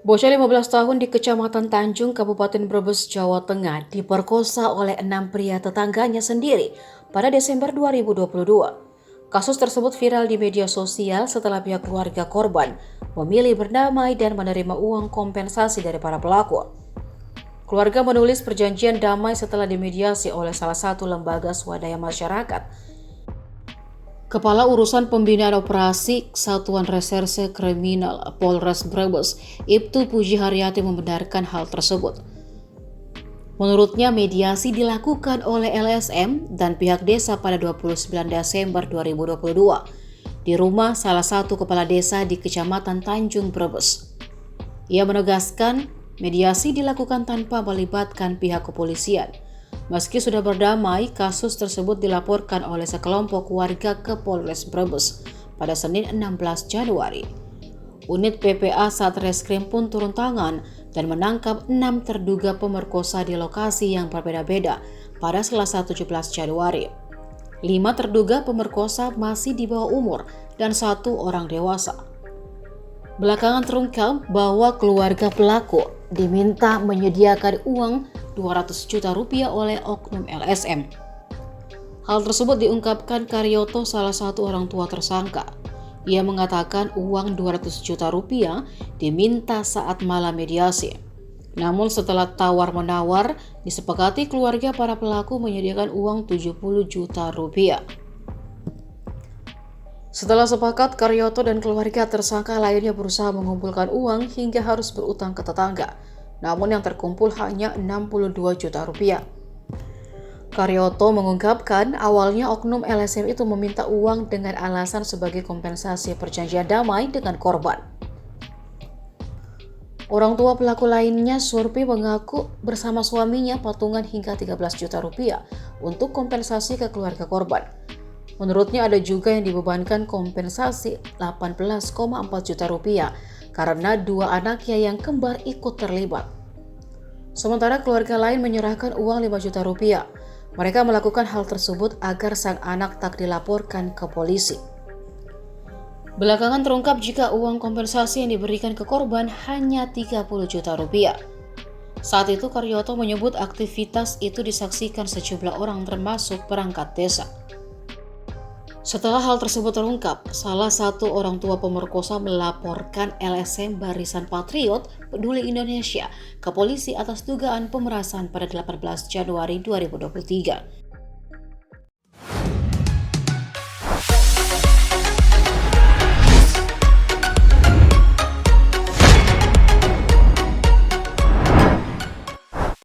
Bocah 15 tahun di Kecamatan Tanjung, Kabupaten Brebes, Jawa Tengah diperkosa oleh 6 pria tetangganya sendiri pada Desember 2022. Kasus tersebut viral di media sosial setelah pihak keluarga korban memilih berdamai dan menerima uang kompensasi dari para pelaku. Keluarga menulis perjanjian damai setelah dimediasi oleh salah satu lembaga swadaya masyarakat. Kepala Urusan Pembinaan Operasi Satuan Reserse Kriminal Polres Brebes, Ibtu Puji Haryati membenarkan hal tersebut. Menurutnya, mediasi dilakukan oleh LSM dan pihak desa pada 29 Desember 2022 di rumah salah satu kepala desa di Kecamatan Tanjung, Brebes. Ia menegaskan mediasi dilakukan tanpa melibatkan pihak kepolisian. Meski sudah berdamai, kasus tersebut dilaporkan oleh sekelompok warga ke Polres Brebes pada Senin 16 Januari. Unit PPA Satreskrim pun turun tangan dan menangkap 6 terduga pemerkosa di lokasi yang berbeda-beda pada Selasa 17 Januari. 5 terduga pemerkosa masih di bawah umur dan 1 orang dewasa. Belakangan terungkap bahwa keluarga pelaku diminta menyediakan uang 200 juta rupiah oleh oknum LSM. Hal tersebut diungkapkan Karyoto, salah satu orang tua tersangka. Ia mengatakan uang 200 juta rupiah diminta saat malam mediasi. Namun setelah tawar-menawar, disepakati keluarga para pelaku menyediakan uang 70 juta rupiah. Setelah sepakat, Karyoto dan keluarga tersangka lainnya berusaha mengumpulkan uang hingga harus berutang ke tetangga. Namun yang terkumpul hanya 62 juta rupiah. Karyoto mengungkapkan awalnya oknum LSM itu meminta uang dengan alasan sebagai kompensasi perjanjian damai dengan korban. Orang tua pelaku lainnya, Surpi, mengaku bersama suaminya patungan hingga 13 juta rupiah untuk kompensasi ke keluarga korban. Menurutnya ada juga yang dibebankan kompensasi 18,4 juta rupiah karena 2 anaknya yang kembar ikut terlibat. Sementara keluarga lain menyerahkan uang 5 juta rupiah. Mereka melakukan hal tersebut agar sang anak tak dilaporkan ke polisi. Belakangan terungkap jika uang kompensasi yang diberikan ke korban hanya 30 juta rupiah. Saat itu Karyoto menyebut aktivitas itu disaksikan sejumlah orang termasuk perangkat desa. Setelah hal tersebut terungkap, salah satu orang tua pemerkosa melaporkan LSM Barisan Patriot Peduli Indonesia ke polisi atas dugaan pemerasan pada 18 Januari 2023.